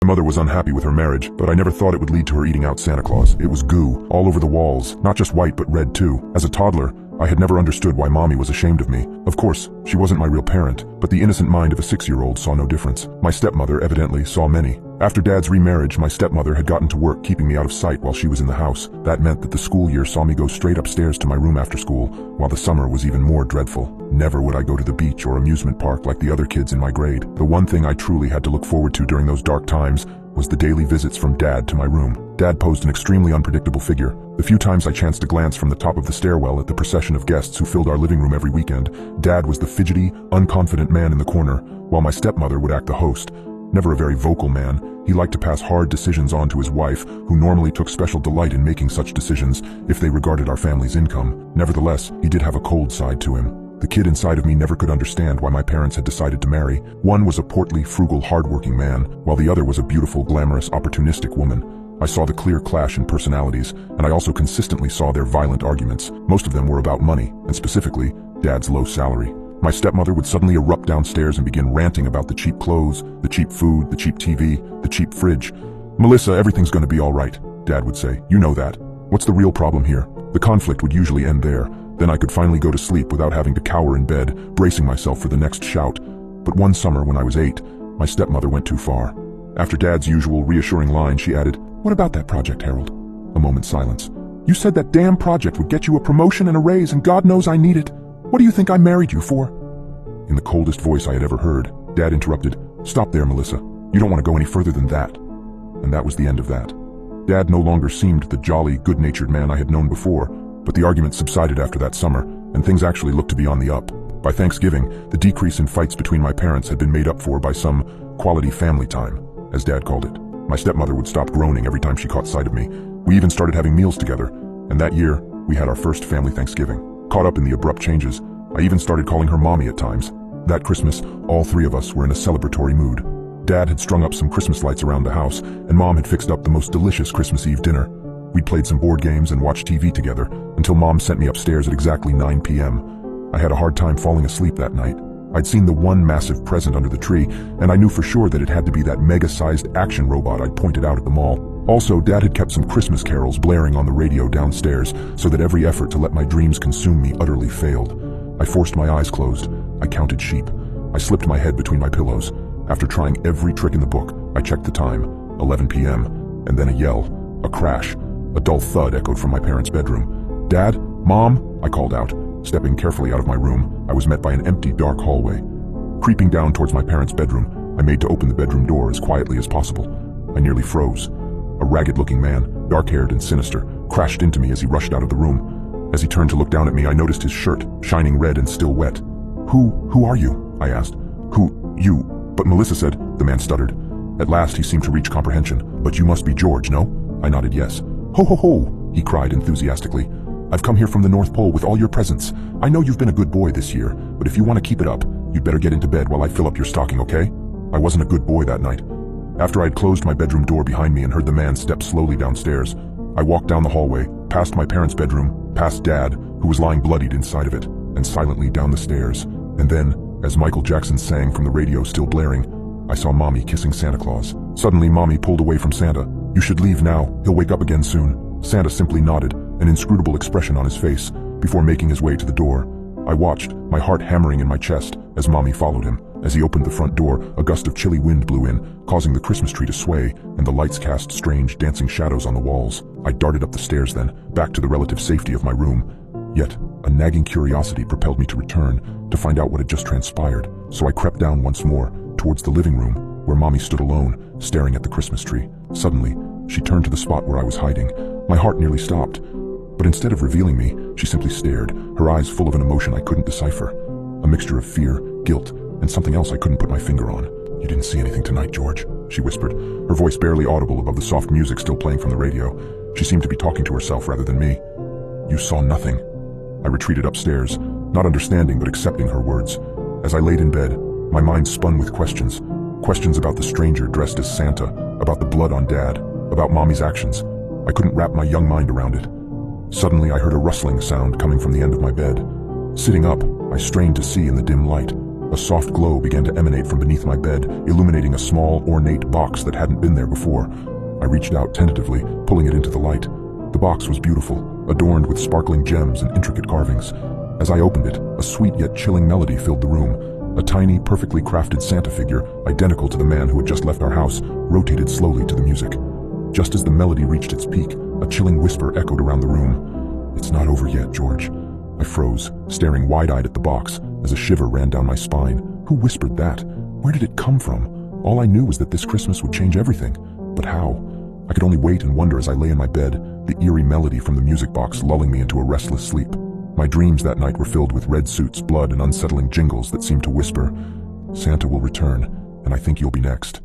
My mother was unhappy with her marriage, but I never thought it would lead to her eating out Santa Claus. It was goo, all over the walls, not just white but red too. As a toddler, I had never understood why Mommy was ashamed of me. Of course, she wasn't my real parent, but the innocent mind of a 6-year-old saw no difference. My stepmother evidently saw many. After Dad's remarriage, my stepmother had gotten to work keeping me out of sight while she was in the house. That meant that the school year saw me go straight upstairs to my room after school, while the summer was even more dreadful. Never would I go to the beach or amusement park like the other kids in my grade. The one thing I truly had to look forward to during those dark times was the daily visits from Dad to my room. Dad posed an extremely unpredictable figure. The few times I chanced to glance from the top of the stairwell at the procession of guests who filled our living room every weekend, Dad was the fidgety, unconfident man in the corner, while my stepmother would act the host. Never a very vocal man, he liked to pass hard decisions on to his wife, who normally took special delight in making such decisions if they regarded our family's income. Nevertheless, he did have a cold side to him. The kid inside of me never could understand why my parents had decided to marry. One was a portly, frugal, hardworking man, while the other was a beautiful, glamorous, opportunistic woman. I saw the clear clash in personalities, and I also consistently saw their violent arguments. Most of them were about money, and specifically, Dad's low salary. My stepmother would suddenly erupt downstairs and begin ranting about the cheap clothes, the cheap food, the cheap TV, the cheap fridge. "Melissa, everything's gonna be all right," Dad would say. "You know that. What's the real problem here?" The conflict would usually end there. Then I could finally go to sleep without having to cower in bed, bracing myself for the next shout. But one summer when I was 8, my stepmother went too far. After Dad's usual reassuring line, she added, "What about that project, Harold?" A moment's silence. "You said that damn project would get you a promotion and a raise, and God knows I need it. What do you think I married you for?" In the coldest voice I had ever heard, Dad interrupted, "Stop there, Melissa. You don't want to go any further than that." And that was the end of that. Dad no longer seemed the jolly, good-natured man I had known before, but the arguments subsided after that summer, and things actually looked to be on the up. By Thanksgiving, the decrease in fights between my parents had been made up for by some quality family time, as Dad called it. My stepmother would stop groaning every time she caught sight of me. We even started having meals together, and that year, we had our first family Thanksgiving. Caught up in the abrupt changes, I even started calling her Mommy at times. That Christmas, all 3 of us were in a celebratory mood. Dad had strung up some Christmas lights around the house, and Mom had fixed up the most delicious Christmas Eve dinner. We'd played some board games and watched TV together, until Mom sent me upstairs at exactly 9 p.m. I had a hard time falling asleep that night. I'd seen the one massive present under the tree, and I knew for sure that it had to be that mega-sized action robot I'd pointed out at the mall. Also, Dad had kept some Christmas carols blaring on the radio downstairs, so that every effort to let my dreams consume me utterly failed. I forced my eyes closed. I counted sheep. I slipped my head between my pillows. After trying every trick in the book, I checked the time, 11 p.m., and then a yell, a crash. A dull thud echoed from my parents' bedroom. "Dad? Mom?" I called out. Stepping carefully out of my room, I was met by an empty, dark hallway. Creeping down towards my parents' bedroom, I made to open the bedroom door as quietly as possible. I nearly froze. A ragged-looking man, dark-haired and sinister, crashed into me as he rushed out of the room. As he turned to look down at me, I noticed his shirt, shining red and still wet. Who are you?" I asked. You, but Melissa said," the man stuttered. At last he seemed to reach comprehension. "But you must be George, no?" I nodded yes. "Ho ho ho," he cried enthusiastically. "I've come here from the North Pole with all your presents. I know you've been a good boy this year, but if you want to keep it up, you'd better get into bed while I fill up your stocking, okay?" I wasn't a good boy that night. After I'd closed my bedroom door behind me and heard the man step slowly downstairs, I walked down the hallway, past my parents' bedroom, past Dad, who was lying bloodied inside of it, and silently down the stairs. And then, as Michael Jackson sang from the radio still blaring, I saw Mommy kissing Santa Claus. Suddenly, Mommy pulled away from Santa. "You should leave now. He'll wake up again soon." Santa simply nodded, an inscrutable expression on his face, before making his way to the door. I watched, my heart hammering in my chest, as Mommy followed him. As he opened the front door, a gust of chilly wind blew in, causing the Christmas tree to sway, and the lights cast strange, dancing shadows on the walls. I darted up the stairs then, back to the relative safety of my room. Yet, a nagging curiosity propelled me to return, to find out what had just transpired. So I crept down once more, towards the living room, where Mommy stood alone, staring at the Christmas tree. Suddenly, she turned to the spot where I was hiding. My heart nearly stopped. But instead of revealing me, she simply stared, her eyes full of an emotion I couldn't decipher. A mixture of fear, guilt, and something else I couldn't put my finger on. "You didn't see anything tonight, George," she whispered, her voice barely audible above the soft music still playing from the radio. She seemed to be talking to herself rather than me. "You saw nothing." I retreated upstairs, not understanding but accepting her words. As I laid in bed, my mind spun with questions. Questions about the stranger dressed as Santa, about the blood on Dad, about Mommy's actions. I couldn't wrap my young mind around it. Suddenly I heard a rustling sound coming from the end of my bed. Sitting up, I strained to see in the dim light. A soft glow began to emanate from beneath my bed, illuminating a small, ornate box that hadn't been there before. I reached out tentatively, pulling it into the light. The box was beautiful, adorned with sparkling gems and intricate carvings. As I opened it, a sweet yet chilling melody filled the room. A tiny, perfectly crafted Santa figure, identical to the man who had just left our house, rotated slowly to the music. Just as the melody reached its peak, a chilling whisper echoed around the room. "It's not over yet, George." I froze, staring wide-eyed at the box, as a shiver ran down my spine. Who whispered that? Where did it come from? All I knew was that this Christmas would change everything. But how? I could only wait and wonder as I lay in my bed, the eerie melody from the music box lulling me into a restless sleep. My dreams that night were filled with red suits, blood, and unsettling jingles that seemed to whisper, "Santa will return, and I think you'll be next."